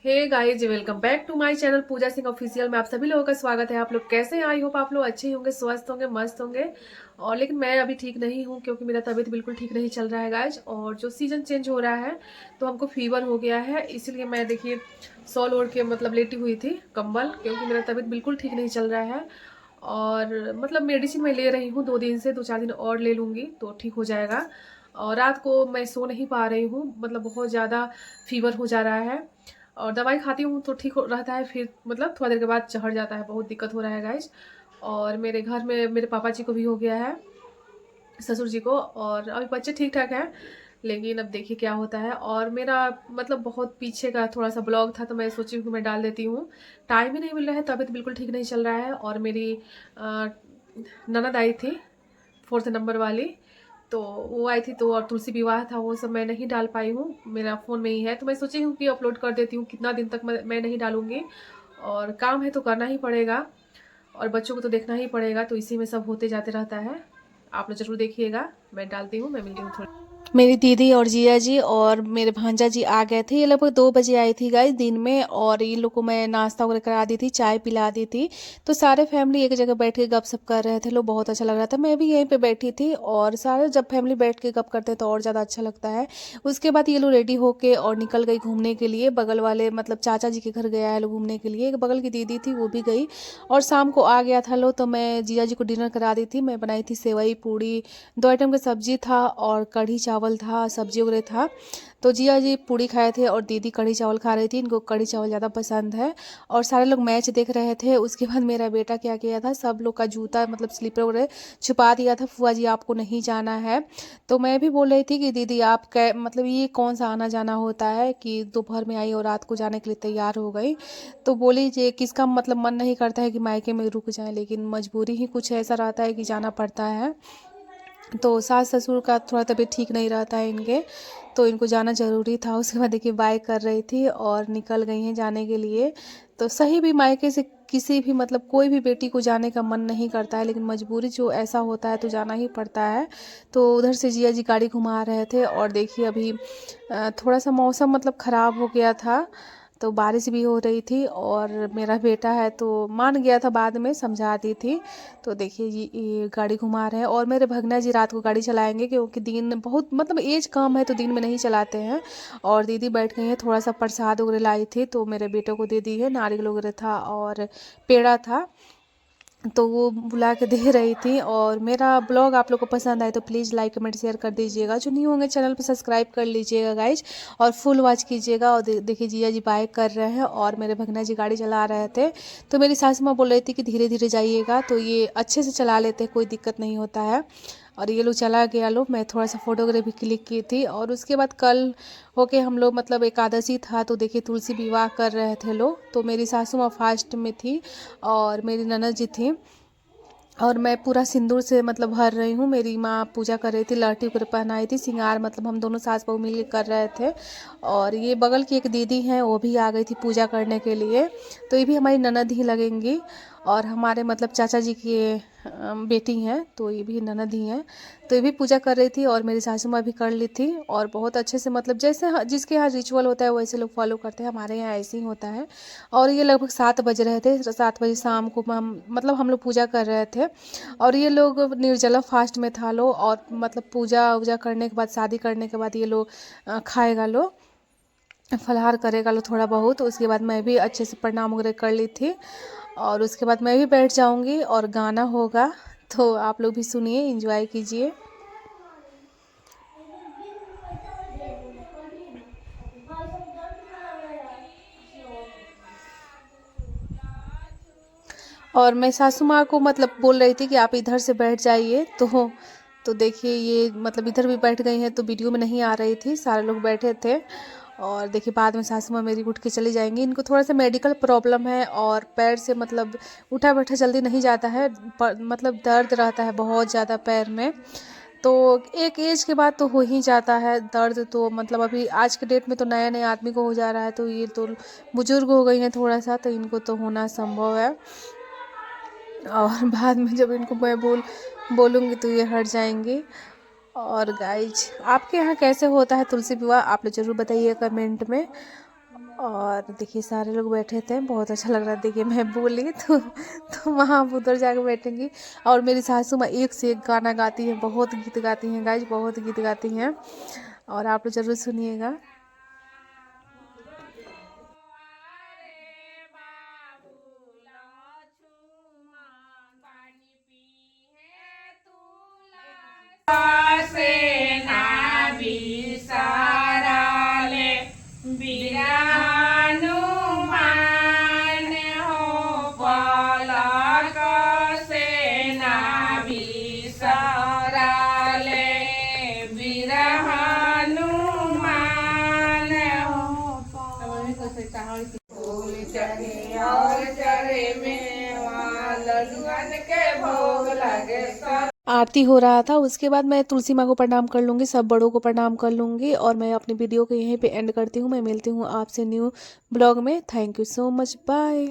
Hey guys, welcome back to my channel Pooja Singh official में आप सभी लोगों का स्वागत है। आप लोग कैसे हैं? आई होप आप लोग अच्छे ही होंगे, स्वस्थ होंगे, मस्त होंगे। और लेकिन मैं अभी ठीक नहीं हूं क्योंकि मेरा तबीयत बिल्कुल ठीक नहीं चल रहा है गाइस। और जो सीजन चेंज हो रहा है तो हमको फीवर हो गया है, इसलिए मैं देखिए सॉल ओढ़ के मतलब लेटी हुई थी कंबल, क्योंकि मेरा तबीयत बिल्कुल ठीक नहीं चल रहा है। और मतलब मेडिसिन मैं ले रही हूँ 2 दिन से, 2-4 दिन और ले लूँगी तो ठीक हो जाएगा। और रात को मैं सो नहीं पा रही हूँ, मतलब बहुत ज़्यादा फीवर हो जा रहा है। और दवाई खाती हूँ तो ठीक रहता है, फिर मतलब थोड़ा देर के बाद चढ़ जाता है, बहुत दिक्कत हो रहा है गाइज। और मेरे घर में मेरे पापा जी को भी हो गया है, ससुर जी को। और अभी बच्चे ठीक ठाक हैं, लेकिन अब देखिए क्या होता है। और मेरा मतलब बहुत पीछे का थोड़ा सा ब्लॉग था तो मैं सोची कि मैं डाल देती हूँ। टाइम ही नहीं मिल रहा है, तबीयत बिल्कुल ठीक नहीं चल रहा है। और मेरी अ, ननद आई थी 4th नंबर वाली, तो वो आई थी तो, और तुलसी विवाह था, वो सब मैं नहीं डाल पाई हूँ, मेरा फ़ोन में ही है। तो मैं सोची हूँ कि अपलोड कर देती हूँ, कितना दिन तक मैं नहीं डालूँगी। और काम है तो करना ही पड़ेगा, और बच्चों को तो देखना ही पड़ेगा, तो इसी में सब होते जाते रहता है। आप लोग ज़रूर देखिएगा, मैं डालती हूँ, मैं मिलती हूँ थोड़ी। मेरी दीदी और जीजा जी और मेरे भांजा जी आ गए थे। ये लगभग 2 बजे आई थी गाइस दिन में, और इन लोग को मैं नाश्ता वगैरह करा दी थी, चाय पिला दी थी। तो सारे फैमिली एक जगह बैठ के गप सप कर रहे थे लोग, बहुत अच्छा लग रहा था। मैं भी यहीं पे बैठी थी, और सारे जब फैमिली बैठ के गप करते हैं तो और ज़्यादा अच्छा लगता है। उसके बाद ये लोग रेडी होके और निकल गई घूमने के लिए, बगल वाले मतलब चाचा जी के घर गया है लोग घूमने के लिए। एक बगल की दीदी थी वो भी गई, और शाम को आ गया था लो, तो मैं जीजा जी को डिनर करा दी थी। मैं बनाई थी सेवई पूड़ी, 2 आइटम का सब्जी था, और कढ़ी चावल था, सब्जी वगैरह था। तो जिया जी पूड़ी खाए थे और दीदी कढ़ी चावल खा रही थी, इनको कढ़ी चावल ज़्यादा पसंद है। और सारे लोग मैच देख रहे थे। उसके बाद मेरा बेटा क्या किया था, सब लोग का जूता मतलब स्लीपर वगैरह छुपा दिया था, फुआ जी आपको नहीं जाना है। तो मैं भी बोल रही थी कि दीदी आप कै मतलब ये कौन सा आना जाना होता है कि दोपहर में आई और रात को जाने के लिए तैयार हो गई। तो बोली जे किसका मतलब मन नहीं करता है कि मायके में रुक जाए, लेकिन मजबूरी ही कुछ ऐसा रहता है कि जाना पड़ता है। तो सास ससुर का थोड़ा तबीयत ठीक नहीं रहता है इनके, तो इनको जाना ज़रूरी था। उसके बाद देखिए बाय कर रही थी और निकल गई हैं जाने के लिए। तो सही भी मायके से किसी भी मतलब कोई भी बेटी को जाने का मन नहीं करता है, लेकिन मजबूरी जो ऐसा होता है तो जाना ही पड़ता है। तो उधर से जिया जी गाड़ी घुमा रहे थे, और देखिए अभी थोड़ा सा मौसम मतलब ख़राब हो गया था, तो बारिश भी हो रही थी। और मेरा बेटा है तो मान गया था, बाद में समझा दी थी। तो देखिए ये गाड़ी घुमा रहे हैं, और मेरे भगना जी रात को गाड़ी चलाएंगे क्योंकि दिन बहुत मतलब एज कम है तो दिन में नहीं चलाते हैं। और दीदी बैठ गई है, थोड़ा सा प्रसाद वगैरह लाई थी तो मेरे बेटे को दे दी है, नारियल वगैरह था और पेड़ा था, तो वो बुला के दे रही थी। और मेरा ब्लॉग आप लोग को पसंद आए तो प्लीज़ लाइक कमेंट शेयर कर दीजिएगा, जो न्यू होंगे चैनल पर सब्सक्राइब कर लीजिएगा गाइज, और फुल वॉच कीजिएगा। और देखिए जिया जी बाइक कर रहे हैं और मेरे भगना जी गाड़ी चला रहे थे। तो मेरी सासू माँ बोल रही थी कि धीरे धीरे जाइएगा, तो ये अच्छे से चला लेते, कोई दिक्कत नहीं होता है। और ये लोग चला गया लो, मैं थोड़ा सा फोटोग्राफी भी क्लिक की थी। और उसके बाद कल होके हम लोग मतलब एकादशी था, तो देखिए तुलसी विवाह कर रहे थे लोग। तो मेरी सासू माँ फास्ट में थी और मेरी ननद जी थी, और मैं पूरा सिंदूर से मतलब भर रही हूँ। मेरी माँ पूजा कर रही थी, लहठी ऊपर पहनाई थी, श्रृंगार मतलब हम दोनों सास बहू मिल कर रहे थे। और ये बगल की एक दीदी हैं, वो भी आ गई थी पूजा करने के लिए, तो ये भी हमारी ननद ही लगेंगी। और हमारे मतलब चाचा जी की बेटी हैं, तो ये भी ननद ही हैं। तो ये भी पूजा कर रही थी, और मेरी सासू माँ भी कर ली थी। और बहुत अच्छे से मतलब जैसे जिसके यहाँ रिचुअल होता है वैसे लोग फॉलो करते हैं, हमारे यहाँ ऐसे ही होता है। और ये लगभग 7 बज रहे थे, 7 बजे शाम को हम लोग पूजा कर रहे थे। और ये लोग निर्जला फास्ट में था लो, और मतलब पूजा वूजा करने के बाद, शादी करने के बाद ये लोग खाएगा लो, फलाहार करेगा लो थोड़ा बहुत। उसके बाद मैं भी अच्छे से प्रणाम वगैरह कर ली थी, और उसके बाद मैं भी बैठ जाऊंगी और गाना होगा, तो आप लोग भी सुनिए, एंजॉय कीजिए। और मैं सासू माँ को मतलब बोल रही थी कि आप इधर से बैठ जाइए, तो देखिए ये मतलब इधर भी बैठ गई हैं, तो वीडियो में नहीं आ रही थी, सारे लोग बैठे थे। और देखिए बाद में सासू माँ मेरी उठ के चली जाएंगी, इनको थोड़ा सा मेडिकल प्रॉब्लम है, और पैर से मतलब उठा बैठा जल्दी नहीं जाता है, मतलब दर्द रहता है बहुत ज़्यादा पैर में। तो एक एज के बाद तो हो ही जाता है दर्द, तो मतलब अभी आज के डेट में तो नया नया आदमी को हो जा रहा है, तो ये तो बुजुर्ग हो गई हैं थोड़ा सा, तो इनको तो होना संभव है। और बाद में जब इनको मैं बोलूँगी तो ये हट जाएंगी। और गाइज आपके यहाँ कैसे होता है तुलसी विवाह, आप लोग ज़रूर बताइए कमेंट में। और देखिए सारे लोग बैठे थे, बहुत अच्छा लग रहा है। देखिए मैं बोली तो वहाँ उधर जाके बैठेंगी। और मेरी सासू माँ एक से एक गाना गाती है, बहुत गीत गाती हैं गाइज, बहुत गीत गाती हैं, और आप लोग ज़रूर सुनिएगा। आरती हो रहा था, उसके बाद मैं तुलसी माँ को प्रणाम कर लूँगी, सब बड़ों को प्रणाम कर लूँगी, और मैं अपनी वीडियो को यहीं पे एंड करती हूँ। मैं मिलती हूँ आपसे न्यू ब्लॉग में। Thank you so much, bye.